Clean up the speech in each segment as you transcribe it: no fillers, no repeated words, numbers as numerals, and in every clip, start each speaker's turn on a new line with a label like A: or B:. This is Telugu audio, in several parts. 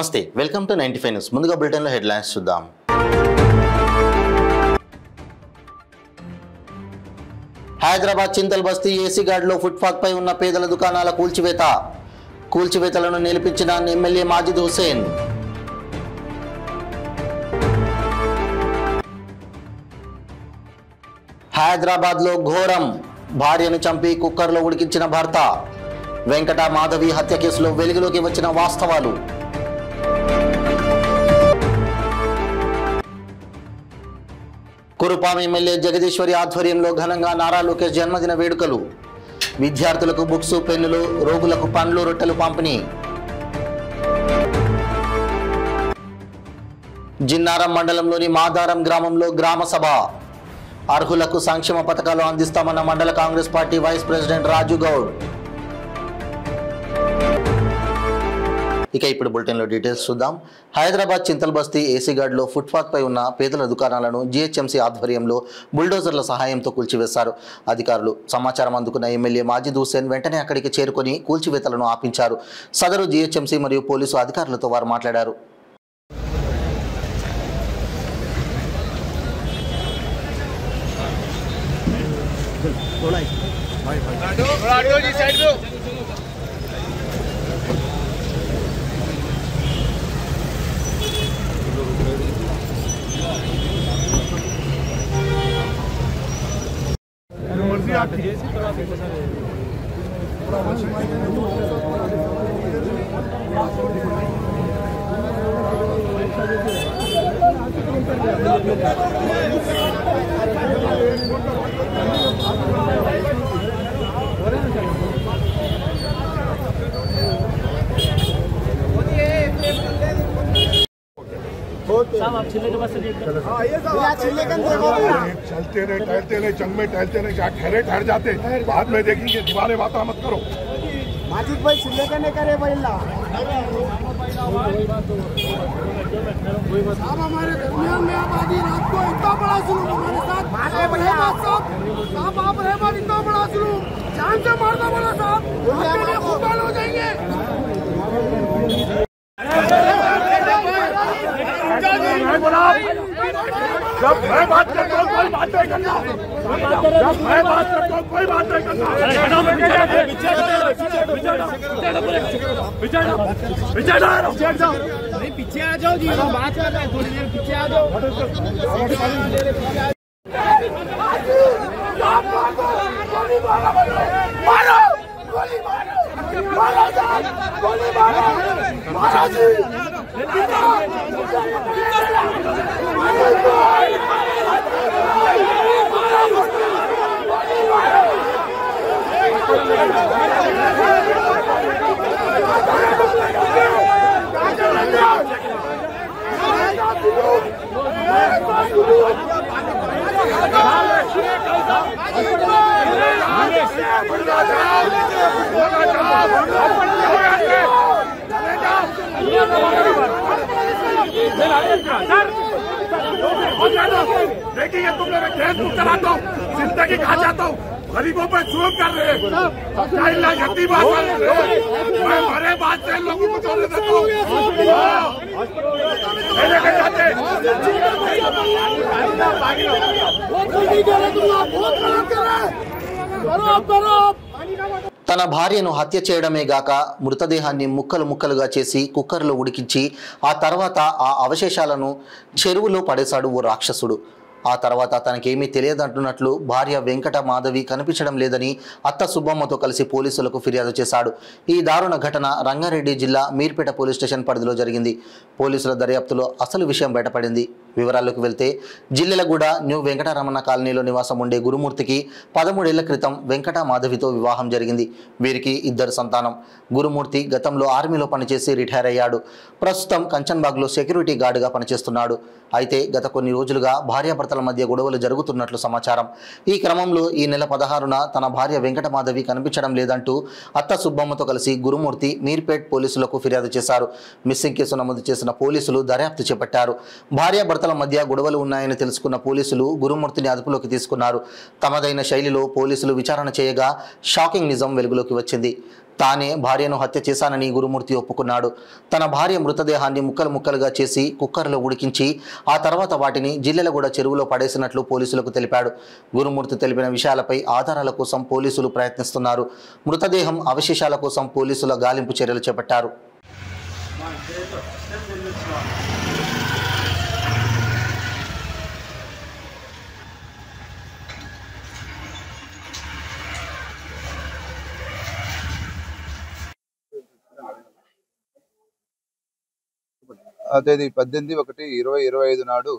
A: నమస్తే, వెల్కమ్ టు 95 న్యూస్. ముందుగా బులెటిన్లో హెడ్లైన్స్ చూద్దాం. హైదరాబాద్ చింతల్ బస్తీ ఏసీ గార్డులో ఫుట్పాత్ పై ఉన్న పేదల దుకాణాల కూల్చివేతలను నిలిపించిన ఎమ్మెల్యే మాజిద్ హుసేన్. హైదరాబాద్లో ఘోరం, భార్యను చంపి కుక్కర్లో ఉడికించిన భర్త. వెంకట మాధవి హత్య కేసులో వెలుగులోకి వచ్చిన వాస్తవాలు. కురుపాం ఎమ్మెల్యే జగదీశ్వరి ఆధ్వర్యంలో ఘనంగా నారా లోకేష్ జన్మదిన వేడుకలు. విద్యార్థులకు బుక్స్, పెన్నులు, రోగులకు పండ్లు, రొట్టెలు పంపిణీ. జిన్నారం మండలంలోని మాదారం గ్రామంలో గ్రామ సభ. అర్హులకు సంక్షేమ పథకాలు అందిస్తామన్న మండల కాంగ్రెస్ పార్టీ వైస్ ప్రెసిడెంట్ రాజు గౌడ్. ఇక ఇప్పుడు బులెటిన్లో డీటెయిల్స్ చూద్దాం. హైదరాబాద్ చింతల్ బస్తీ ఏసీ గార్డులో ఫుట్పాత్ పై ఉన్న పేదల దుకాణాలను జీహెచ్ఎంసీ ఆధ్వర్యంలో బుల్డోజర్ల సహాయంతో కూల్చివేశారు. అధికారులు సమాచారం అందుకున్న ఎమ్మెల్యే మాజిద్ హుసేన్ వెంటనే అక్కడికి చేరుకొని కూల్చివేతలను ఆపించారు. సదరు జీహెచ్ఎంసీ మరియు పోలీసు అధికారులతో వారు మాట్లాడారు.
B: चलते रहे जंग में टहलते रहे, क्या ठहरे ठहर जाते, बाद में देखेंगे, दीवारें बात मत करो।
C: माजिद भाई चिल्ले का नहीं करे भाई ला साहब हमारे दरमियान में आप आधी रात को इतना बड़ा जुल्म हमारे साथ साहब आप रहमान इतना बड़ा जुल्म जान से मारना वाला साहब खून हो जाएंगे।
B: जब मैं बात करता हूँ कोई बात नहीं करना, जब मैं बात करता हूँ कोई बात नहीं करना।
C: पीछे आ जाओ जी, बात कर रहे हैं, थोड़ी देर पीछे आ जाओ।
B: मारो गोली मारो मारो साहब, गोली मारो मारो जी। देखिए तुम मेरे खेत को चलाता हूँ, जिंदगी खा जाता हूँ, गरीबों पर जुल्म कर रहे हैं, मैं मरे बाद से लोगों को छोड़ देता हूँ।
A: తన భార్యను హత్య చేయడమే గాక మృతదేహాన్ని ముక్కలు ముక్కలుగా చేసి కుక్కర్లో ఉడికించి ఆ తర్వాత ఆ అవశేషాలను చెరువులో పడేశాడు ఓ రాక్షసుడు. ఆ తర్వాత తనకేమీ తెలియదంటున్నట్లు భార్య వెంకట మాధవి కనిపించడం లేదని అత్త సుబ్బమ్మతో కలిసి పోలీసులకు ఫిర్యాదు చేశాడు. ఈ దారుణ ఘటన రంగారెడ్డి జిల్లా మీర్పేట పోలీస్ స్టేషన్ పరిధిలో జరిగింది. పోలీసుల దర్యాప్తులో అసలు విషయం బయటపడింది. వివరాల్లోకి వెళ్తే జిల్లెలగూడ న్యూ వెంకటరమణ కాలనీలో నివాసం ఉండే గురుమూర్తికి 13 ఏళ్ల క్రితం వెంకట మాధవితో వివాహం జరిగింది. వీరికి 2 సంతానం. గురుమూర్తి గతంలో ఆర్మీలో పనిచేసి రిటైర్ అయ్యాడు. ప్రస్తుతం కంచన్బాగ్లో సెక్యూరిటీ గార్డుగా పనిచేస్తున్నాడు. అయితే గత కొన్ని రోజులుగా భార్యాభర్తల మధ్య గొడవలు జరుగుతున్నట్లు సమాచారం. ఈ క్రమంలో ఈ నెల 16న తన భార్య వెంకట మాధవి కనిపించడం లేదంటూ అత్త సుబ్బమ్మతో కలిసి గురుమూర్తి మీర్పేట్ పోలీసులకు ఫిర్యాదు చేశారు. మిస్సింగ్ కేసు నమోదు చేసిన పోలీసులు దర్యాప్తు చేపట్టారు. భార్యాభర్తల మధ్య గొడవలు ఉన్నాయని తెలుసుకున్న పోలీసులు గురుమూర్తిని అదుపులోకి తీసుకున్నారు. తమదైన శైలిలో పోలీసులు విచారణ చేయగా షాకింగ్ నిజం వెలుగులోకి వచ్చింది. తానే భార్యను హత్య చేశానని గురుమూర్తి ఒప్పుకున్నాడు. తన భార్య మృతదేహాన్ని ముక్కలు ముక్కలుగా చేసి కుక్కర్లో ఉడికించి ఆ తర్వాత వాటిని జిల్లెలగూడ చెరువులో పడేసినట్లు పోలీసులకు తెలిపాడు. గురుమూర్తి తెలిపిన విషయాలపై ఆధారాల కోసం పోలీసులు ప్రయత్నిస్తున్నారు. మృతదేహం అవశేషాల కోసం పోలీసుల గాలింపు చర్యలు చేపట్టారు.
D: తేదీ 18/1/2025 నాడు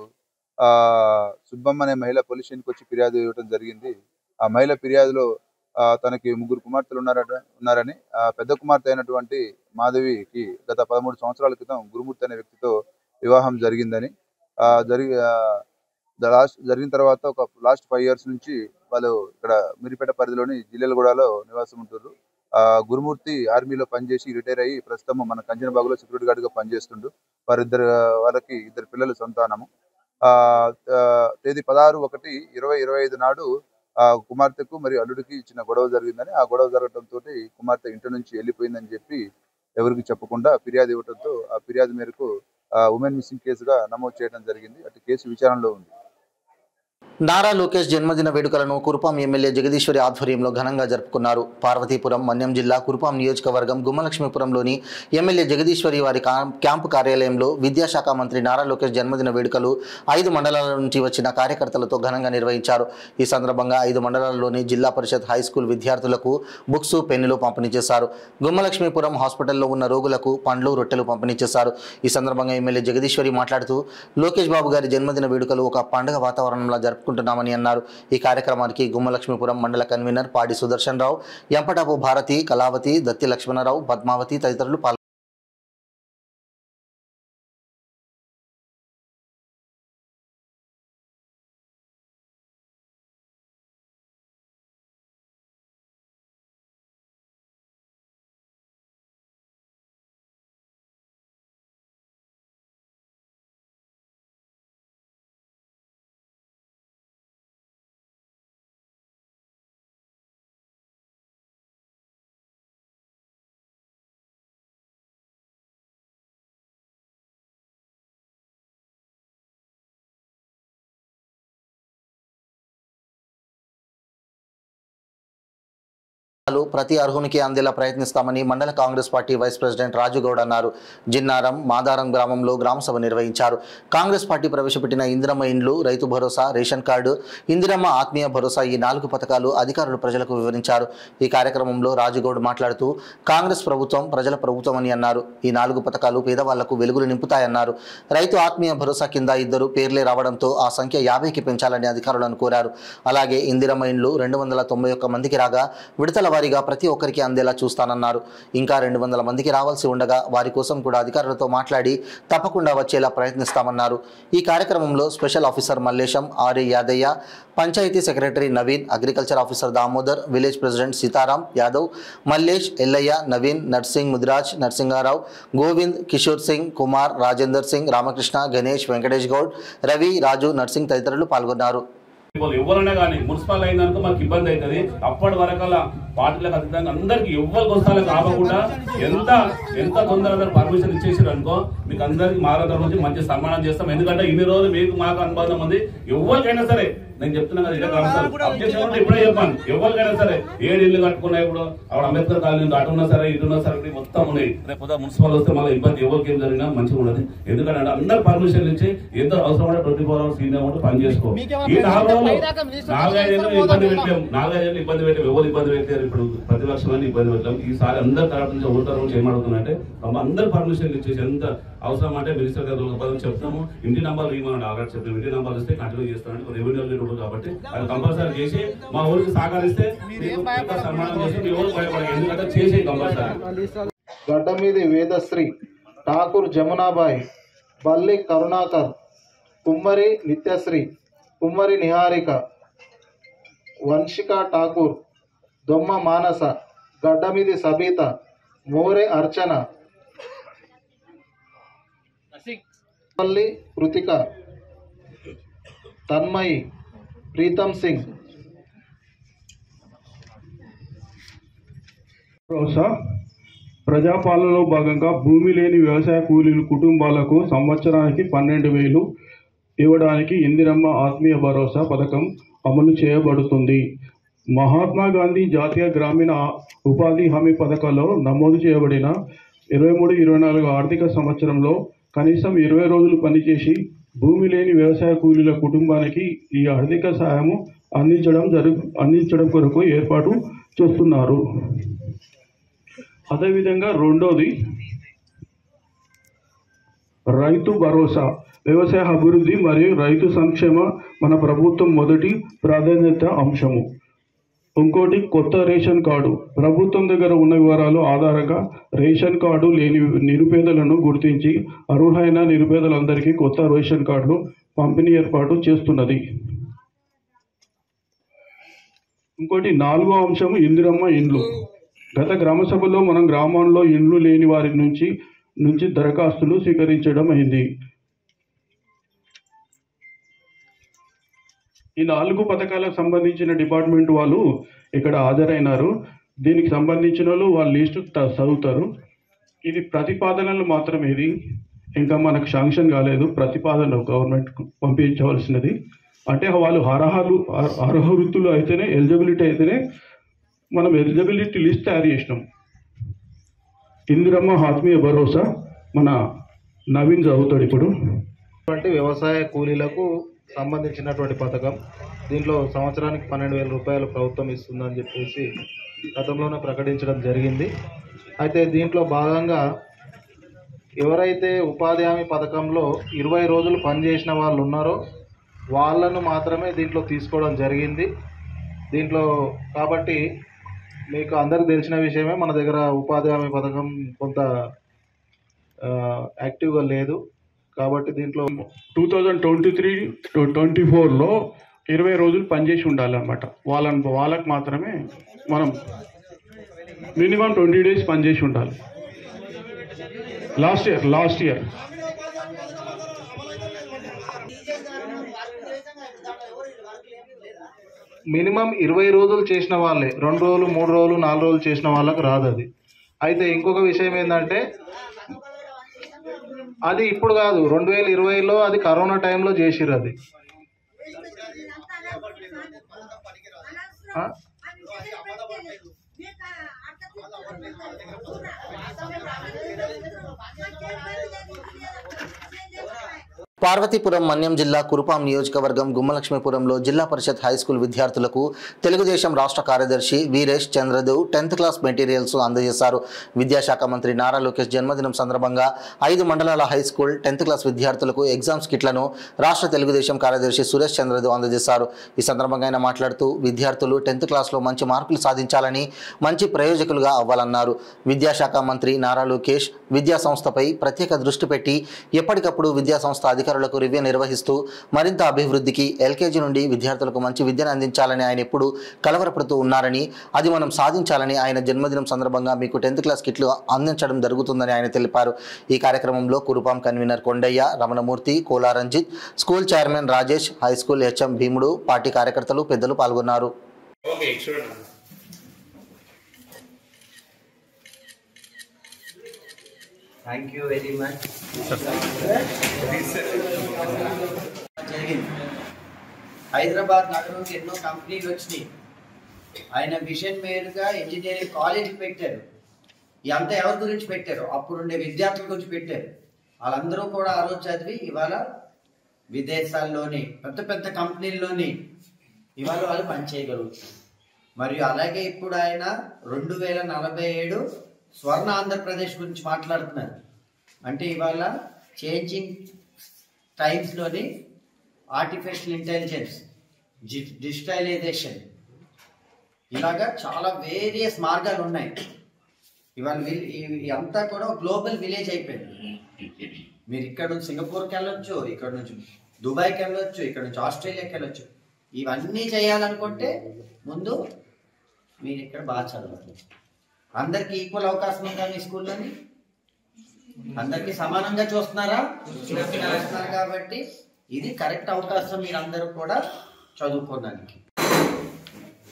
D: సుబ్బమ్మ అనే మహిళ పోలీస్ స్టేషన్కి వచ్చి ఫిర్యాదు ఇవ్వడం జరిగింది. ఆ మహిళ ఫిర్యాదులో తనకి 3 కుమార్తెలు ఉన్నారని, పెద్ద కుమార్తె అయినటువంటి మాధవికి గత 13 సంవత్సరాల క్రితం గురుమూర్తి అనే వ్యక్తితో వివాహం జరిగిందని, జరిగిన తర్వాత ఒక లాస్ట్ 5 years నుంచి వాళ్ళు ఇక్కడ మిరిపేట పరిధిలోని జిల్లెలగూడలో నివాసం ఉంటున్నారు. గురుమూర్తి ఆర్మీలో పనిచేసి రిటైర్ అయ్యి ప్రస్తుతం మన కంచనబాగులో సెక్యూరిటీ గార్డ్గా పనిచేస్తుండు. వాళ్ళకి 2 పిల్లలు సంతానము. తేదీ 16/1/2025 నాడు కుమార్తెకు మరియు అల్లుడికి చిన్న గొడవ జరిగిందని, ఆ గొడవ జరగడంతో కుమార్తె ఇంటి నుంచి వెళ్ళిపోయిందని చెప్పి ఎవరికి చెప్పకుండా ఫిర్యాదు ఇవ్వడంతో ఆ ఫిర్యాదు మేరకు ఉమెన్ మిస్సింగ్ కేసుగా నమోదు చేయడం జరిగింది. అటు కేసు విచారణలో ఉంది.
A: నారా లోకేష్ జన్మదిన వేడుకలను కురుపాం ఎమ్మెల్యే జగదీశ్వరి ఆధ్వర్యంలో ఘనంగా జరుపుకున్నారు. పార్వతీపురం మన్యం జిల్లా కురుపాం నియోజకవర్గం గుమ్మలక్ష్మీపురంలోని ఎమ్మెల్యే జగదీశ్వరి వారి క్యాంపు కార్యాలయంలో విద్యాశాఖ మంత్రి నారా లోకేష్ జన్మదిన వేడుకలు 5 మండలాల నుంచి వచ్చిన కార్యకర్తలతో ఘనంగా నిర్వహించారు. ఈ సందర్భంగా 5 మండలాల్లోని జిల్లా పరిషత్ హై స్కూల్ విద్యార్థులకు బుక్స్, పెన్నులు పంపిణీ చేశారు. గుమ్మలక్ష్మీపురం హాస్పిటల్లో ఉన్న రోగులకు పండ్లు, రొట్టెలు పంపిణీ చేశారు. ఈ సందర్భంగా ఎమ్మెల్యే జగదీశ్వరి మాట్లాడుతూ లోకేష్ బాబు గారి జన్మదిన వేడుకలు ఒక పండుగ వాతావరణంలో జరుపుకుంటున్నామని అన్నారు. ఈ కార్యక్రమానికి గుమ్మలక్ష్మీపురం మండల కన్వీనర్ పాడి సుదర్శన్ రావు, ఎంపటాపు భారతి, కళావతి, దత్తి లక్ష్మణరావు, పద్మావతి తదితరులు పాల్గొన్నారు. ప్రతి అర్హునికి అందేలా ప్రయత్నిస్తామని mandal Congress party vice president Raju Goud అన్నారు. జిన్నారం, మాదారం గ్రామంలో గ్రామసభ నిర్వహించారు. కాంగ్రెస్ పార్టీ ప్రవేశపెట్టిన ఇందిరమ్మ ఇండ్లు, రైతు భరోసా, రేషన్ కార్డు, ఇందిరమ్మ ఆత్మీయ భరోసా ఈ 4 పథకాలు అధికారులు ప్రజలకు వివరించారు. ఈ కార్యక్రమంలో రాజుగౌడ్ మాట్లాడుతూ కాంగ్రెస్ ప్రభుత్వం ప్రజల ప్రభుత్వం అని అన్నారు. ఈ 4 పథకాలు పేదవాళ్లకు వెలుగులు నింపుతాయన్నారు. రైతు ఆత్మీయ భరోసా కింద 2 పేర్లే రావడంతో ఆ సంఖ్య 50కి పెంచాలని అధికారులను కోరారు. అలాగే ఇందిరమ్మ ఇండ్లు 291 మందికి రాగా విడతల వారీగా ప్రతి ఒక్కరికి అందేలా చూస్తానన్నారు. ఇంకా 200 మందికి రావాల్సి ఉండగా వారి కోసం కూడా అధికారులతో మాట్లాడి తప్పకుండా వచ్చేలా ప్రయత్నిస్తామన్నారు. ఈ కార్యక్రమంలో special officer Mallesham, RA Yadaiah, panchayat secretary Naveen, agriculture officer Damodar, village president Sitaram Yadav, Mallesh, Ellaiah, Naveen, Narsing, Mudiraj, Narasingarao, Govind, Kishore Singh, Kumar, Rajender Singh, Ramakrishna, Ganesh, Venkatesh Goud, Ravi, Raju, Narsing తదితరులు పాల్గొన్నారు.
E: ఎవరైనా కానీ మున్సిపల్ అయినందుకు మాకు ఇబ్బంది అవుతుంది. అప్పటి వరకల్లా పార్టీలకు అతీతంగా అందరికి ఎవరి కోసాలకు ఆపకుండా ఎంత తొందరగా పర్మిషన్ ఇచ్చేసారు అనుకో మీకు అందరికి మారడం నుంచి మంచి సన్మానం చేస్తాం. ఎందుకంటే ఇన్ని రోజులు మీకు మాకు అనుబంధం ఉంది. ఎవరికైనా సరే నేను చెప్తున్నా కదా, ఇలా అబ్జెక్షన్ ఉంటే ఇప్పుడే చెప్పాను. ఎవరికైనా సరే 7 ఇళ్ళు కట్టుకున్నాయి. ఇప్పుడు అక్కడ అంబేద్కర్ కాలనీ అటు ఉన్నా సరే ఇటు ఉన్నా సరే మొత్తం ఉన్నాయి. రేపు మున్సిపల్ వస్తే మళ్ళీ ఇబ్బంది ఎవరికి ఏం జరిగినా మంచిగా ఉండదు. ఎందుకంటే అందరు పర్మిషన్ ఇచ్చి ఎంత అవసరం 24 hours సీనియర్ ఉంటే పని చేసుకో. ఈ 4 4-5 ఇబ్బంది పెట్టాం. 4-5 ఇబ్బంది పెట్టాం. ఎవరు ఇబ్బంది పెట్టారు? ఇప్పుడు ప్రతిపక్షాన్ని ఇబ్బంది పెట్టాం. ఈసారి అందరి తరఫు నుంచి ఎవరి తరఫు నుంచి ఏమడుగుతున్నట్టే అందరు పర్మిషన్ ఇచ్చేసి ఎంత అవసరం అంటే మినిస్టర్ గారు చెప్తాము. ఇంటి నంబర్లు ఇవ్వమని ఆల్రెడీ చెప్తాము. ఇంటి నంబర్లు ఇస్తే కంటిన్యూ చేస్తామంటే రెవెన్యూ కాబట్టి అది కంపల్సరీ చేసి మా ఊరికి సహకరిస్తే సన్మానం చేసి మీ ఊరు భయపడాలి. ఎందుకంటే చేసే కంపల్సరీ.
F: గడ్డమీది వేదశ్రీ, ఠాకూర్ జమునాబాయ్, బల్లి కరుణాకర్, కుమ్మరి నిత్యశ్రీ, కుమ్మరి నిహారిక, వంశిక ఠాకూర్, దొమ్మ మానస, గడ్డమీది సబీత, మోరే అర్చన, పల్లి కృతిక, తన్మయి, ప్రీతం సింగ్.
G: భరోసా ప్రజాపాలనలో భాగంగా భూమి లేని వ్యవసాయ కూలీల కుటుంబాలకు సంవత్సరానికి 12,000 ఇవ్వడానికి ఇందిరమ్మ ఆత్మీయ భరోసా పథకం అమలు చేయబడుతుంది. మహాత్మా గాంధీ జాతీయ గ్రామీణ ఉపాధి హామీ పథకంలో నమోదు చేయబడిన 23-24 ఆర్థిక సంవత్సరంలో కనీసం 20 రోజులు పనిచేసి భూమి లేని వ్యవసాయ కూలీల కుటుంబానికి ఈ ఆర్థిక సహాయము అందించడం కొరకు ఏర్పాటు చేస్తున్నారు. అదేవిధంగా రెండోది రైతు భరోసా. వ్యవసాయ అభివృద్ధి మరియు రైతు సంక్షేమ మన ప్రభుత్వం మొదటి ప్రాధాన్యత అంశము. ఇంకోటి కొత్త రేషన్ కార్డు. ప్రభుత్వం దగ్గర ఉన్న వివరాలు ఆధారంగా రేషన్ కార్డు లేని నిరుపేదలను గుర్తించి అర్హులైన నిరుపేదలందరికీ కొత్త రేషన్ కార్డులు పంపిణీ ఏర్పాటు చేస్తున్నది. ఇంకోటి 4వ అంశము ఇందిరమ్మ ఇండ్లు. గత గ్రామ సభలో మనం గ్రామంలో ఇండ్లు లేని వారి నుంచి దరఖాస్తులు స్వీకరించడం అయింది. ఈ 4 పథకాలకు సంబంధించిన డిపార్ట్మెంట్ వాళ్ళు ఇక్కడ హాజరైనారు. దీనికి సంబంధించిన వాళ్ళు వాళ్ళ లిస్టు చదువుతారు. ఇది ప్రతిపాదనలు మాత్రమే, ఇది ఇంకా మనకు శాంక్షన్ కాలేదు. ప్రతిపాదన గవర్నమెంట్ పంపించవలసినది. అంటే వాళ్ళు అర్హులు అయితేనే, ఎలిజిబిలిటీ అయితేనే మనం ఎలిజిబిలిటీ లిస్ట్ తయారు చేసినాం. ఇందిరమ్మ ఆత్మీయ భరోసా మన నవీన్ చదువుతాడు ఇప్పుడు.
F: వ్యవసాయ కూలీలకు సంబంధించినటువంటి పథకం. దీంట్లో సంవత్సరానికి 12,000 రూపాయలు ప్రభుత్వం ఇస్తుందని చెప్పేసి గతంలోనే ప్రకటించడం జరిగింది. అయితే దీంట్లో భాగంగా ఎవరైతే ఉపాధి హామీ పథకంలో 20 రోజులు పనిచేసిన వాళ్ళు ఉన్నారో వాళ్ళను మాత్రమే దీంట్లో తీసుకోవడం జరిగింది. దీంట్లో కాబట్టి మీకు అందరికి తెలిసిన విషయమే, మన దగ్గర ఉపాధి హామీ పథకం కొంత యాక్టివ్గా లేదు. కాబట్టి దీంట్లో
G: 2023-24లో 20 రోజులు పనిచేసి ఉండాలన్నమాట. వాళ్ళకి మాత్రమే మనం మినిమం 20 డేస్ పనిచేసి ఉండాలి. లాస్ట్ ఇయర్
F: మినిమం 20 రోజులు చేసిన వాళ్ళే, 2 రోజులు 3 రోజులు 4 రోజులు చేసిన వాళ్ళకి రాదు అది. అయితే ఇంకొక విషయం ఏంటంటే అది ఇప్పుడు కాదు, 2020లో అది కరోనా టైంలో చేసిర్రు. అది
A: పార్వతీపురం మన్యం జిల్లా కురుపాం నియోజకవర్గం గుమ్మలక్ష్మీపురంలో జిల్లా పరిషత్ హైస్కూల్ విద్యార్థులకు తెలుగుదేశం రాష్ట్ర కార్యదర్శి Veeresh Chandradev 10th class materials అందజేశారు. విద్యాశాఖ మంత్రి నారా లోకేష్ జన్మదినం సందర్భంగా 5 మండలాల హైస్కూల్ 10th క్లాస్ విద్యార్థులకు ఎగ్జామ్స్ కిట్లను రాష్ట్ర తెలుగుదేశం కార్యదర్శి సురేష్ చంద్రదేవ్ అందజేశారు. ఈ సందర్భంగా ఆయన మాట్లాడుతూ విద్యార్థులు 10th క్లాస్లో మంచి మార్కులు సాధించాలని, మంచి ప్రయోజకులుగా అవ్వాలన్నారు. విద్యాశాఖ మంత్రి నారా లోకేష్ విద్యా సంస్థపై ప్రత్యేక దృష్టి పెట్టి ఎప్పటికప్పుడు విద్యా సంస్థ అధికారులకు రివ్యూ నిర్వహిస్తూ మరింత అభివృద్ధికి ఎల్కేజీ నుండి విద్యార్థులకు మంచి విద్యను అందించాలని ఆయన ఎప్పుడు కలవరపడుతూ ఉన్నారని, అది మనం సాధించాలని ఆయన జన్మదినం సందర్భంగా మీకు 10th క్లాస్ కిట్లు అందించడం జరుగుతుందని ఆయన తెలిపారు. ఈ కార్యక్రమంలో Kurupam convener Kondaiah, Ramanamurthy, Kola Ranjith, school chairman Rajesh, high school HM Bheemudu, party కార్యకర్తలు, పెద్దలు పాల్గొన్నారు.
H: Thank you very much. జరిగింది హైదరాబాద్ నగరంకి ఎన్నో కంపెనీలు వచ్చినాయి. ఆయన విజన్ మేరుగా ఇంజనీరింగ్ కాలేజ్ పెట్టారు. ఇదంతా ఎవరి గురించి పెట్టారు? అప్పుడుండే విద్యార్థుల గురించి పెట్టారు. వాళ్ళందరూ కూడా ఆ రోజు చదివి ఇవాళ విదేశాల్లోని పెద్ద పెద్ద కంపెనీల్లోని ఇవాళ వాళ్ళు పనిచేయగలుగుతారు. మరియు అలాగే ఇప్పుడు ఆయన 2047 స్వర్ణ ఆంధ్రప్రదేశ్ గురించి మాట్లాడుతున్నారు. అంటే ఇవాళ చేంజింగ్ టైమ్స్లోని ఆర్టిఫిషియల్ ఇంటెలిజెన్స్, డిజిటలైజేషన్, ఇలాగా చాలా వేరియస్ మార్గాలు ఉన్నాయి. ఇవాళ అంతా కూడా గ్లోబల్ విలేజ్ అయిపోయింది. మీరు ఇక్కడ నుంచి సింగపూర్కి వెళ్ళొచ్చు, ఇక్కడ నుంచి దుబాయ్కి వెళ్ళొచ్చు, ఇక్కడ నుంచి ఆస్ట్రేలియాకి వెళ్ళొచ్చు. ఇవన్నీ చేయాలనుకుంటే ముందు మీరు ఇక్కడ బాగా చదవాలి. అందరికి ఈక్వల్ అవకాశం ఉందా మీ స్కూల్లోని? అందరికి సమానంగా చూస్తున్నారా? చూస్తున్నారు. కాబట్టి ఇది కరెక్ట్ అవకాశం మీరందరూ కూడా చదువుకోవడానికి.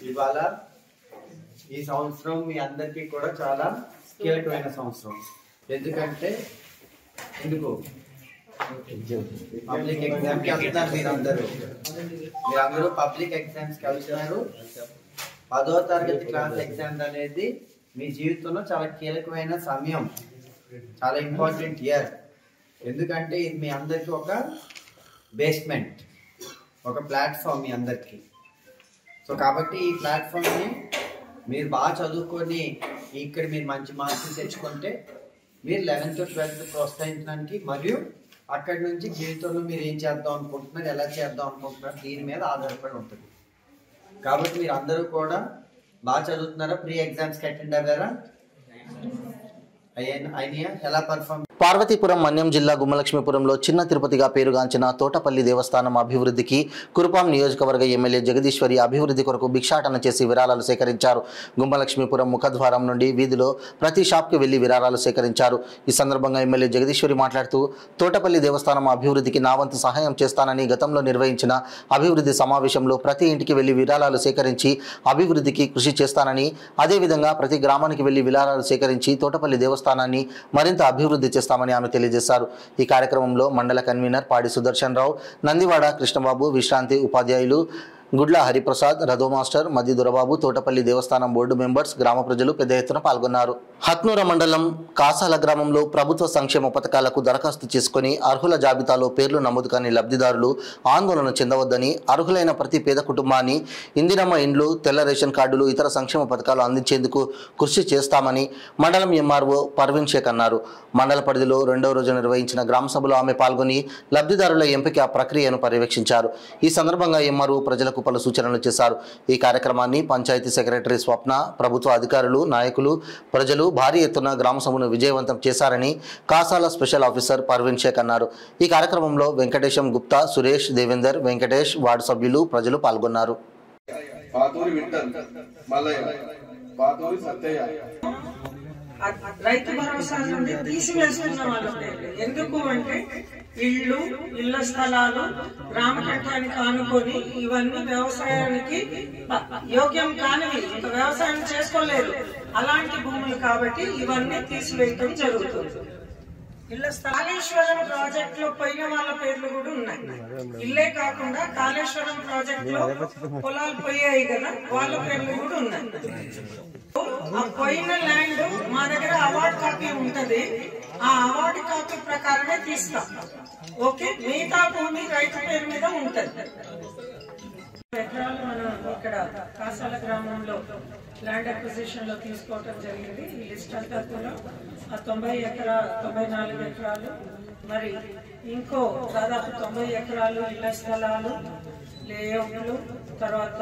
H: ఇవాళ ఈ సంవత్సరం మీ అందరికీ కూడా చాలా కీలకమైన సంవత్సరం. ఎందుకంటే పబ్లిక్ ఎగ్జామ్ కి వెళ్తున్నారు. మీరందరూ పబ్లిక్ ఎగ్జామ్స్ కి వెళ్తున్నారు. 10వ తరగతి క్లాస్ ఎగ్జామ్స్ అనేది మీ జీవితంలో చాలా కీలకమైన సమయం, చాలా ఇంపార్టెంట్ ఇయర్. ఎందుకంటే ఇది మీ అందరికీ ఒక బేస్మెంట్, ఒక ప్లాట్ఫామ్ మీ అందరికీ. సో కాబట్టి ఈ ప్లాట్ఫామ్ని మీరు బాగా చదువుకొని ఇక్కడ మీరు మంచి మార్కులు తెచ్చుకుంటే మీరు 11th 12th ప్రోత్సహించడానికి, మరియు అక్కడి నుంచి జీవితంలో మీరు ఏం చేద్దాం అనుకుంటున్నారు, ఎలా చేద్దాం అనుకుంటున్నారు, దీని మీద ఆధారపడి ఉంటుంది. కాబట్టి మీరు అందరూ కూడా బాగా చదువుతున్నారా? ప్రీ ఎగ్జామ్స్కి అటెండ్ అయ్యారా? అయినా ఎలా పర్ఫార్మ్?
A: పార్వతీపురం మన్యం జిల్లా గుమ్మలక్ష్మీపురంలో చిన్న తిరుపతిగా పేరుగాంచిన తోటపల్లి దేవస్థానం అభివృద్ధికి కురుపాం నియోజకవర్గ ఎమ్మెల్యే జగదీశ్వరి అభివృద్ధి కొరకు భిక్షాటన చేసి విరాళాలు సేకరించారు. గుమ్మలక్ష్మీపురం ముఖద్వారం నుండి వీధిలో ప్రతి షాప్కి వెళ్లి విరాళాలు సేకరించారు. ఈ సందర్భంగా ఎమ్మెల్యే జగదీశ్వరి మాట్లాడుతూ తోటపల్లి దేవస్థానం అభివృద్ధికి నా వంతు సహాయం చేస్తానని గతంలో నిర్వహించిన అభివృద్ధి సమావేశంలో ప్రతి ఇంటికి వెళ్లి విరాళాలు సేకరించి అభివృద్ధికి కృషి చేస్తానని, అదేవిధంగా ప్రతి గ్రామానికి వెళ్లి విరాళాలు సేకరించి తోటపల్లి దేవస్థానాన్ని మరింత అభివృద్ధి చేస్తామని ఆమె తెలియజేశారు. ఈ కార్యక్రమంలో మండల కన్వీనర్ పాడి సుదర్శన్ రావు, నందివాడ కృష్ణబాబు, విశ్రాంతి ఉపాధ్యాయులు గుడ్ల హరిప్రసాద్, రథో మాస్టర్, మధ్య దొరబాబు, తోటపల్లి దేవస్థానం బోర్డు మెంబర్స్, గ్రామ ప్రజలు పెద్ద ఎత్తున పాల్గొన్నారు. హత్నూర మండలం కాసాల గ్రామంలో ప్రభుత్వ సంక్షేమ పథకాలకు దరఖాస్తు చేసుకుని అర్హుల జాబితాలో పేర్లు నమోదు కాని లబ్ధిదారులు ఆందోళన చెందవద్దని, అర్హులైన ప్రతి పేద కుటుంబాన్ని ఇందిరమ్మ ఇండ్లు, తెల్ల రేషన్ కార్డులు, ఇతర సంక్షేమ పథకాలు అందించేందుకు కృషి చేస్తామని మండలం ఎంఆర్ఓ పర్వీన్ షేక్ అన్నారు. మండల పరిధిలో 2వ రోజు నిర్వహించిన గ్రామ సభలో ఆమె పాల్గొని లబ్ధిదారుల ఎంపిక ప్రక్రియను పర్యవేక్షించారు. ఈ సందర్భంగా ఎంఆర్ఓ ప్రజలకు పలు సూచనలు చేశారు. ఈ కార్యక్రమాన్ని పంచాయతీ సెక్రటరీ స్వప్న, ప్రభుత్వ అధికారులు, నాయకులు, ప్రజలు భారీ ఎత్తున గ్రామ సభను విజయవంతం చేశారని కాసాల స్పెషల్ ఆఫీసర్ పర్వీన్ షేక్ అన్నారు. ఈ కార్యక్రమంలో వెంకటేశం గుప్తా, సురేష్, దేవేందర్, వెంకటేష్, వార్డు సభ్యులు, ప్రజలు పాల్గొన్నారు.
I: రైతు భరోసా నుండి తీసివేస్తున్న వాళ్ళ పేర్లు ఎందుకు అంటే ఇళ్ల స్థలాలు గ్రామ కట్టానికి ఆనుకొని ఇవన్నీ వ్యవసాయానికి యోగ్యం కానివి, ఇంకా వ్యవసాయం చేసుకోలేరు అలాంటి భూములు కాబట్టి ఇవన్నీ తీసివేయడం జరుగుతుంది. కాళేశ్వరం ప్రాజెక్ట్ లో పోయిన వాళ్ళ పేర్లు కూడా ఉన్నాయి. ఇల్లే కాకుండా కాళేశ్వరం ప్రాజెక్ట్ లో పొలాలు పోయాయి కదా, వాళ్ళ పేర్లు కూడా ఉన్నాయి. ఆ పోయిన ల్యాండ్ మా దగ్గర అవార్డు కాపీ ఉంటది, ఆ అవార్డు కాపీ ప్రకారమే తీస్తాం. ఓకే, మిగతా భూమి రైతు పేరు మీద ఉంటది. ఎకరాలు మనం ఇక్కడ కాసాల గ్రామంలో ల్యాండ్ అక్విజిషన్ లో తీసుకోవటం జరిగింది. ఈ లిస్ట్ అంతా కూడా 94 ఎకరాలు, మరి ఇంకో దాదాపు 90 ఎకరాలు ఇళ్ల స్థలాలు, లేఅవుట్లు, తర్వాత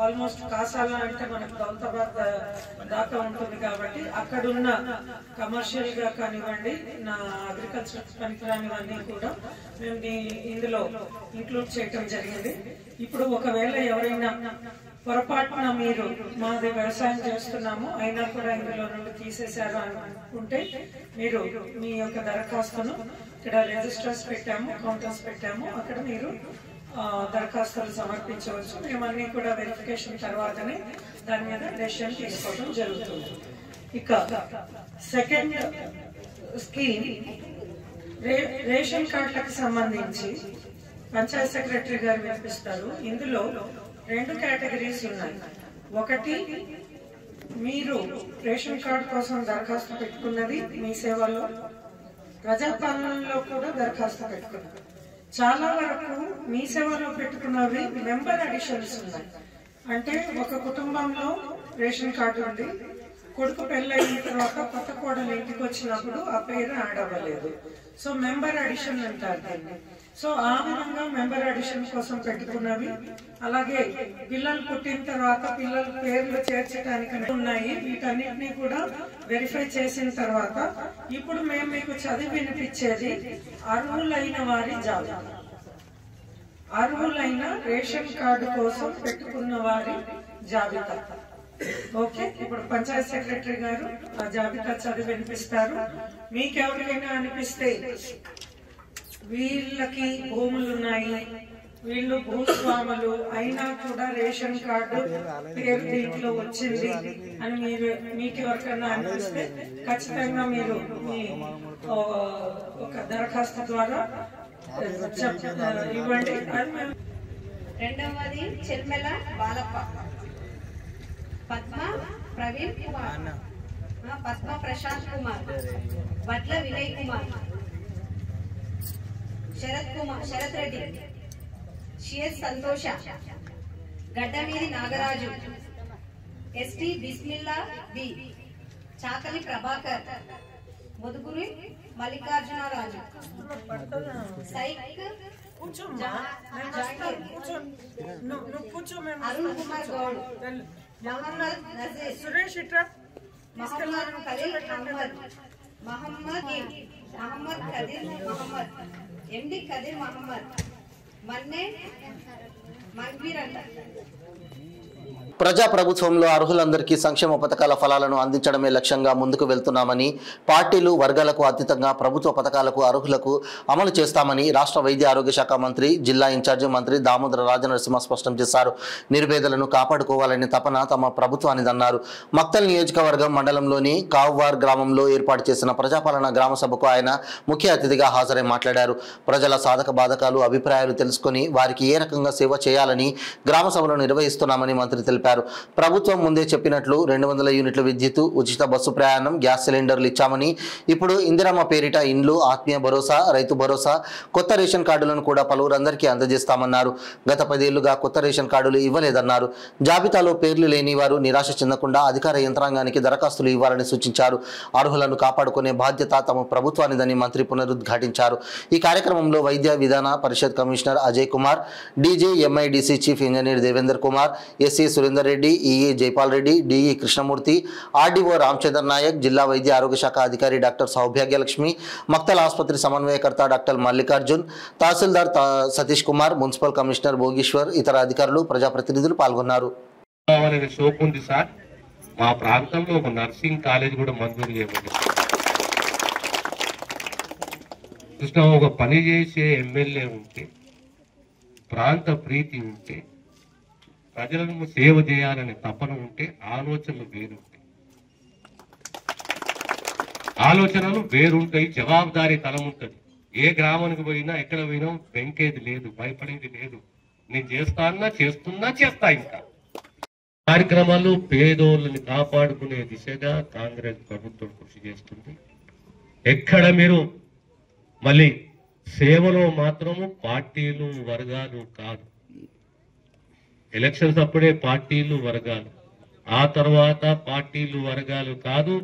I: ఆల్మోస్ట్ కాసాల అంటే మనకు గౌతాబాద్ దాకా ఉంటుంది కాబట్టి అక్కడున్న కమర్షియల్ గా కానివ్వండి, నా అగ్రికల్చర్ పనికిరానివన్నీ కూడా మేము ఇందులో ఇంక్లూడ్ చేయటం జరిగింది. ఇప్పుడు ఒకవేళ ఎవరైనా పొరపాటున మీరు మాది వ్యవసాయం చేస్తున్నాము అయినా కూడా ఇందులో నుండి తీసేశారు అనుకుంటే మీరు మీ యొక్క దరఖాస్తును ఇక్కడ రిజిస్టర్స్ పెట్టాము, కౌంటర్స్ పెట్టాము, అక్కడ మీరు దరఖాస్తులు సమర్పించవచ్చు. మేమన్నీ కూడా వెరిఫికేషన్ తర్వాతనే దాని మీద డెసిషన్ తీసుకోవడం జరుగుతుంది. ఇక సెకండ్ స్కీమ్ రేషన్ కార్డులకు సంబంధించి పంచాయత్ సెక్రటరీ గారు వినిపిస్తారు. ఇందులో 2 కేటగిరీస్ ఉన్నాయి. ఒకటి, మీరు రేషన్ కార్డు కోసం దరఖాస్తు పెట్టుకున్నది మీ సేవలో, ప్రజాపాలనలో కూడా దరఖాస్తు పెట్టుకున్నారు. చాలా వరకు మీ సేవలో పెట్టుకున్నవి మెంబర్ అడిషన్స్ ఉన్నాయి. అంటే ఒక కుటుంబంలో రేషన్ కార్డు ఉంది, కొడుకు పెళ్ళయిన తర్వాత కొత్త కోడలు ఇంటికి వచ్చినప్పుడు ఆ పేరు యాడ్ అవ్వలేదు, సో మెంబర్ అడిషన్ అంటారు దాన్ని. సో ఆ విధంగా మెంబర్ అడిషన్ కోసం పెట్టుకున్నవి, అలాగే పిల్లలు పుట్టిన తర్వాత పిల్లల పేర్లు చేర్చడానికి ఉన్నాయి. వీటన్నిటినీ కూడా వెరిఫై చేసిన తర్వాత ఇప్పుడు మేము మీకు చదివి వినిపించేది అర్హులైన వారి జాబితా, అర్హులైన రేషన్ కార్డు కోసం పెట్టుకున్న వారి జాబితా. ఓకే, ఇప్పుడు పంచాయత్ సెక్రటరీ గారు ఆ జాబితా చదివి వినిపిస్తారు. మీకెవరికైనా అనిపిస్తే వీళ్ళకి భూములు ఉన్నాయి, వీళ్ళు భూస్వాములు అయినా కూడా రేషన్ కార్డు పేరు దీంట్లో వచ్చింది అని మీకు ఎవరికైనా అనిపిస్తే ఖచ్చితంగా మీరు మీ ఒక దరఖాస్తు ద్వారా ఇవ్వండి.
J: రెండవది చెల్మెల బాలప్ప, పద్మ ప్రవీణ్ కుమార్, పద్మ ప్రశాంత్ కుమార్, వడ్ల వినయ్ కుమార్, శరత్ రెడ్డి, షిఎస్ సంతోష, గడ్డమీది నాగరాజు, ఎస్టీ బిస్మిల్లా బి, చాకలి ప్రభాకర్, ముదుగురి మల్లికార్జునరాజు, సైక్ అరుణ్ కుమార్ గౌడ్, మహమ్మద్ నజీర్, సురేష్ మహమ్మద్ ఖలీల్ అహ్మద్, మహమ్మద్ కదీర్ మహమ్మద్, ఎండి కదీర్ మహమ్మద్, మన్నే మన్వీర్ అంట.
A: ప్రజా ప్రభుత్వంలో అర్హులందరికీ సంక్షేమ పథకాల ఫలాలను అందించడమే లక్ష్యంగా ముందుకు వెళ్తున్నామని, పార్టీలు వర్గాలకు అతీతంగా ప్రభుత్వ పథకాలకు అర్హులకు అమలు చేస్తామని రాష్ట్ర వైద్య ఆరోగ్య శాఖ మంత్రి, జిల్లా ఇన్ఛార్జి మంత్రి దామోదర రాజనరసింహ స్పష్టం చేశారు. నిరుపేదలను కాపాడుకోవాలనే తపన తమ ప్రభుత్వానిదన్నారు. మక్తల్ నియోజకవర్గం మండలంలోని కావ్వార్ గ్రామంలో ఏర్పాటు చేసిన ప్రజాపాలన గ్రామ సభకు ఆయన ముఖ్య అతిథిగా హాజరై మాట్లాడారు. ప్రజల సాధక బాధకాలు, అభిప్రాయాలు తెలుసుకుని వారికి ఏ రకంగా సేవ చేయాలని గ్రామ సభలు నిర్వహిస్తున్నామని మంత్రి తెలిపారు. ప్రభుత్వం ముందే చెప్పినట్లు 200 యూనిట్ల విద్యుత్, ఉచిత బస్సు ప్రయాణం, గ్యాస్ సిలిండర్లు ఇచ్చామని, ఇప్పుడు ఇందిరమ్మ పేరిట ఇండ్లు, ఆత్మీయ భరోసా, రైతు భరోసా, కొత్త రేషన్ కార్డులను కూడా పలువురందరికీ అందజేస్తామన్నారు. గత 10 ఏళ్లుగా కొత్త రేషన్ కార్డులు ఇవ్వలేదన్నారు. జాబితాలో పేర్లు లేని వారు నిరాశ చెందకుండా అధికార యంత్రాంగానికి దరఖాస్తులు ఇవ్వాలని సూచించారు. అర్హులను కాపాడుకునే బాధ్యత తమ ప్రభుత్వానిదని మంత్రి పునరుద్ఘాటించారు. ఈ కార్యక్రమంలో వైద్య విధాన పరిషత్ కమిషనర్ అజయ్ కుమార్, డీజే MIDC chief engineer Devender Kumar, SC Surender Reddy, EE Jaipal Reddy, DE Krishnamurthy, RDO Ramachandra Nayak, జిల్లా వైద్య ఆరోగ్య శాఖ అధికారి డాక్టర్ సౌభాగ్యలక్ష్మి, మక్తల్ ఆసుపత్రి సమన్వయకర్త డాక్టర్ మల్లికార్జున్, తహసీల్దార్ సతీష్ కుమార్, మున్సిపల్ కమిషనర్ భోగేశ్వర్, ఇతర అధికారులు, ప్రజాప్రతినిధులు పాల్గొన్నారు.
K: సార్, మా ప్రాంతంలో ఒక నర్సింగ్ కాలేజ్ కూడా మంజూరు చేయబడింది. కృష్ణ ఒక పని చేసే ఎమ్మెల్యే ఉంటే, ప్రాంత ప్రీతి ఉంటే, ప్రజలను సేవ చేయాలనే తపన ఉంటే ఆలోచనలు వేరుంటాయి, జవాబుదారీ తలం ఉంటుంది. ఏ గ్రామానికి పోయినా, ఎక్కడ పోయినా వెంకేది లేదు, భయపడేది లేదు. నేను చేస్తా. ఇంకా కార్యక్రమాలు పేదోళ్ళని కాపాడుకునే దిశగా కాంగ్రెస్ ప్రభుత్వం కృషి చేస్తుంది. ఎక్కడ మీరు మళ్ళీ సేవలో మాత్రము పార్టీలు వర్గాలు కాదు. ఎలక్షన్స్ అప్పుడే పార్టీలు వర్గాలు, ఆ తర్వాత పార్టీలు వర్గాలు కాదు,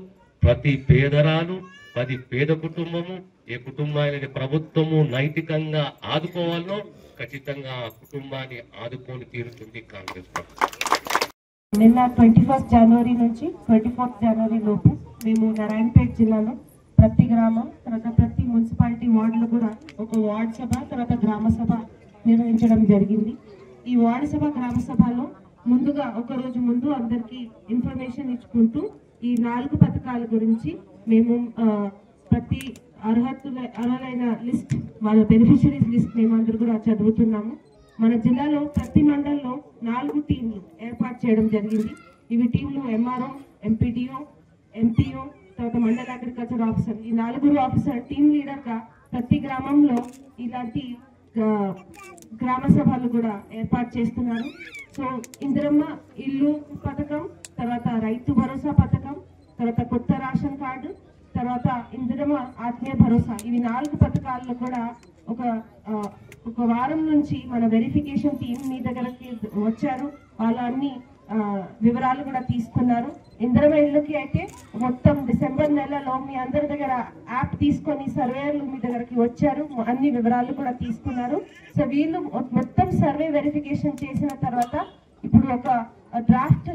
K: ప్రతి పేదరాలు, ప్రతి పేద కుటుంబము, ఏ కుటుంబాన్ని ప్రభుత్వము నైతికంగా ఆదుకోవాలో ఖచ్చితంగా ఆ కుటుంబాన్ని ఆదుకొని తీరుతుంది కాంగ్రెస్ ప్రభుత్వం.
L: నిన్న 21 జనవరి నుంచి 24 జనవరి లోపు మేము నారాయణపేట జిల్లాలో ప్రతి గ్రామం, తర్వాత ప్రతి మున్సిపాలిటీ వార్డులో కూడా ఒక వార్డ్ సభ, తర్వాత గ్రామ సభ నిర్వహించడం జరిగింది. ఈ వార్డు సభ, గ్రామ సభలో ముందుగా ఒక రోజు ముందు అందరికీ ఇన్ఫర్మేషన్ ఇచ్చుకుంటూ ఈ 4 పథకాల గురించి మేము ప్రతి అర్హులైన లిస్ట్, వాళ్ళ బెనిఫిషరీస్ లిస్ట్ మేమందరూ కూడా చదువుతున్నాము. మన జిల్లాలో ప్రతి మండలంలో 4 టీంలు ఏర్పాటు చేయడం జరిగింది. ఇవి టీంలు ఎంఆర్ఓ, ఎంపీడీఓ, ఎంపీఓ, తర్వాత మండల అగ్రికల్చర్ ఆఫీసర్. ఈ 4 ఆఫీసర్ టీం లీడర్గా ప్రతి గ్రామంలో ఇలాంటి గ్రామ సభలు కూడా ఏర్పాటు చేస్తున్నారు. సో ఇందిరమ్మ ఇల్లు పథకం, తర్వాత రైతు భరోసా పథకం, తర్వాత కొత్త రేషన్ కార్డు, తర్వాత ఇందిరమ్మ ఆత్మీయ భరోసా, ఇవి 4 పథకాల్లో కూడా ఒక వారం నుంచి మన వెరిఫికేషన్ టీం మీ దగ్గరకి వచ్చారు. వాళ్ళు అన్ని వివరాలు కూడా తీసుకున్నారు. ఇందిరమ్మ ఇళ్ళకి అయితే మొత్తం డిసెంబర్ నెలలో మీ అందరి దగ్గర యాప్ తీసుకొని సర్వేయర్లు మీ దగ్గరకి వచ్చారు, అన్ని వివరాలు కూడా తీసుకున్నారు. సో వీళ్ళు మొత్తం సర్వే వెరిఫికేషన్ చేసిన తర్వాత ఇప్పుడు ఒక డ్రాఫ్ట్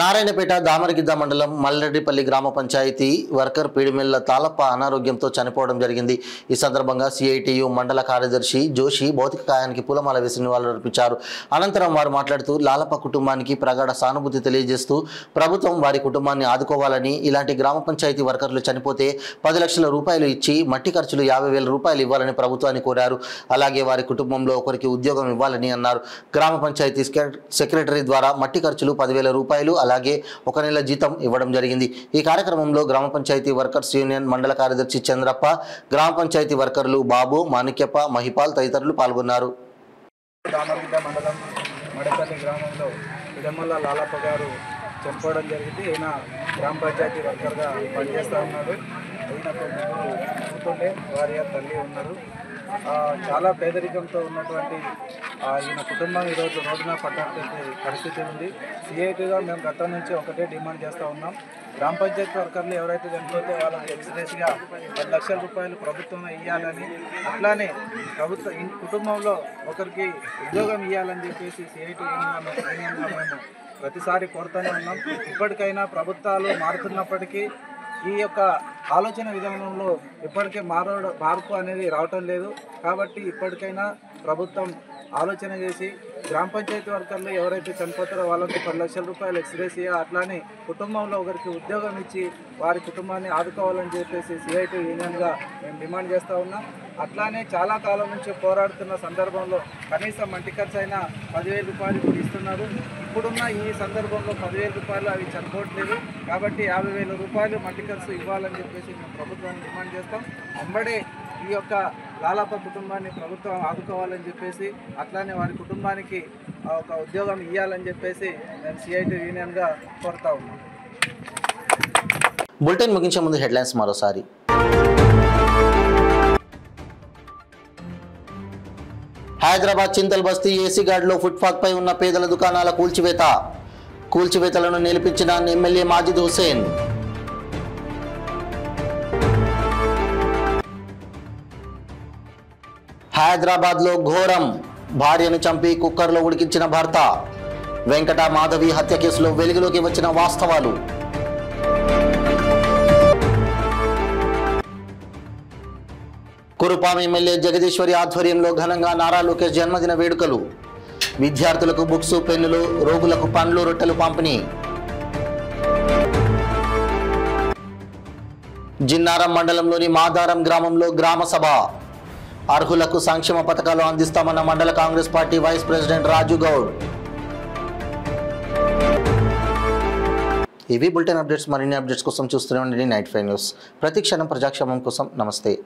A: నారాయణపేట దామరగిద్ద మండలం మల్లరెడ్డిపల్లి గ్రామ పంచాయతీ వర్కర్ పీడిమెల్ల తాళప్ప అనారోగ్యంతో చనిపోవడం జరిగింది. ఈ సందర్భంగా సిఐటియు మండల కార్యదర్శి జోషి భౌతిక కాయానికి పూలమాల వేసి నివాళులర్పించారు. అనంతరం వారు మాట్లాడుతూ లాలప్ప కుటుంబానికి ప్రగాఢ సానుభూతి తెలియజేస్తూ ప్రభుత్వం వారి కుటుంబాన్ని ఆదుకోవాలని, ఇలాంటి గ్రామ పంచాయతీ వర్కర్లు చనిపోతే 10 లక్షల రూపాయలు ఇచ్చి మట్టి ఖర్చులు 50,000 రూపాయలు ఇవ్వాలని ప్రభుత్వాన్ని కోరారు. అలాగే వారి కుటుంబంలో ఒకరికి ఉద్యోగం ఇవ్వాలని అన్నారు. గ్రామ పంచాయతీ సెక్రటరీ ద్వారా మట్టి ఖర్చులు 10,000 రూపాయలు అలాగే 1 నెల జీతం ఇవ్వడం జరిగింది. ఈ కార్యక్రమంలో గ్రామ పంచాయతీ వర్కర్స్ యూనియన్ మండల కార్యదర్శి చంద్రప్ప, గ్రామ పంచాయతీ వర్కర్లు బాబు, మాణిక్యప్ప, మహిపాల్ తదితరులు పాల్గొన్నారు.
M: దామరగిద్ద మండలం మడపల్లి గ్రామంలో పిడమల్ల లాలప్ప గారు చనిపోవడం జరిగింది. ఈయన గ్రామ పంచాయతీ వర్కర్గా పనిచేస్తూ ఉన్నాడు. ఈయనకు కూతుంటే వారి తల్లి ఉన్నారు. చాలా పేదరికంతో ఉన్నటువంటి ఈయన కుటుంబం ఈరోజు రోజున పట్టాల్సిన పరిస్థితి ఉంది. సిఐటిగా మేము గతం నుంచి ఒకటే డిమాండ్ చేస్తూ ఉన్నాం. గ్రామ పంచాయతీ వర్కర్లు ఎవరైతే చనిపోతే వాళ్ళకి ఎక్స్ప్రెస్గా 10 లక్షల రూపాయలు ప్రభుత్వం ఇవ్వాలని, అట్లానే కుటుంబంలో ఒకరికి ఉద్యోగం ఇవ్వాలని చెప్పేసి సిఐటి యూనియన్గా మేము ప్రతిసారి కోరుతూనే ఉన్నాం. ఇప్పటికైనా ప్రభుత్వాలు మారుతున్నప్పటికీ ఈ యొక్క ఆలోచన విధానంలో ఇప్పటికే మార్పు అనేది రావటం లేదు. కాబట్టి ఇప్పటికైనా ప్రభుత్వం ఆలోచన చేసి గ్రామ పంచాయతీ వర్కర్లు ఎవరైతే చనిపోతారో వాళ్ళకి 10 లక్షల రూపాయలు ఎక్స్గ్రేషియా, అట్లానే కుటుంబంలో ఒకరికి ఉద్యోగం ఇచ్చి వారి కుటుంబాన్ని ఆదుకోవాలని చెప్పేసి సిఐటి యూనియన్గా మేము డిమాండ్ చేస్తూ ఉన్నాం. అట్లానే చాలా కాలం నుంచి పోరాడుతున్న సందర్భంలో కనీసం మట్టి ఖర్చు అయినా 10,000 రూపాయలు ఇప్పుడు ఇస్తున్నారు. ఇప్పుడున్న ఈ సందర్భంలో 10,000 రూపాయలు అవి సరిపోవట్లేదు. కాబట్టి 50,000 రూపాయలు మట్టి ఖర్చు ఇవ్వాలని చెప్పేసి మేము ప్రభుత్వాన్ని డిమాండ్ చేస్తాం. వెంబడే ఈ యొక్క లాలప్ప కుటుంబాన్ని ప్రభుత్వం ఆదుకోవాలని చెప్పేసి, అట్లానే వారి కుటుంబానికి ఒక ఉద్యోగం ఇవ్వాలని చెప్పేసి మేము సిఐటి యూనియన్గా కోరుతా ఉన్నాం.
A: బులెటిన్ ముగించే ముందు హెడ్లైన్స్ మరోసారి. హైదరాబాద్ చింతల్ బస్తీ ఏసీగాడ్లో ఫుట్పాత్ పై ఉన్న పేదల దుకాణాల కూల్చివేతలను నిలిపించిన ఎమ్మెల్యే మాజిద్ హుసేన్. హైదరాబాద్లో ఘోరం, భార్యను చంపి కుక్కర్లో ఉడికించిన భర్త. వెంకట మాధవి హత్య కేసులో వెలుగులోకి వచ్చిన వాస్తవాలు. కురుపాం ఎమ్మెల్యే జగదీశ్వరి ఆధ్వర్యంలో ఘనంగా నారా లోకేష్ జన్మదిన వేడుకలు. విద్యార్థులకు బుక్స్, పెన్నులు, రోగులకు పండ్లు, రొట్టెలు పంపిణీ. జిన్నారం మండలంలోని మాదారం గ్రామంలో గ్రామ సభ. అర్హులకు సంక్షేమ పథకాలు అందిస్తామన్న మండల కాంగ్రెస్ పార్టీ వైస్ ప్రెసిడెంట్ రాజు గౌడ్. ఇవి బులెటిన్ అప్డేట్స్. మరిన్ని అప్డేట్స్ కోసం చూస్తూనే ఉండండి నైట్ 5 న్యూస్. ప్రతి క్షణం ప్రజాక్షేమం కోసం. నమస్తే.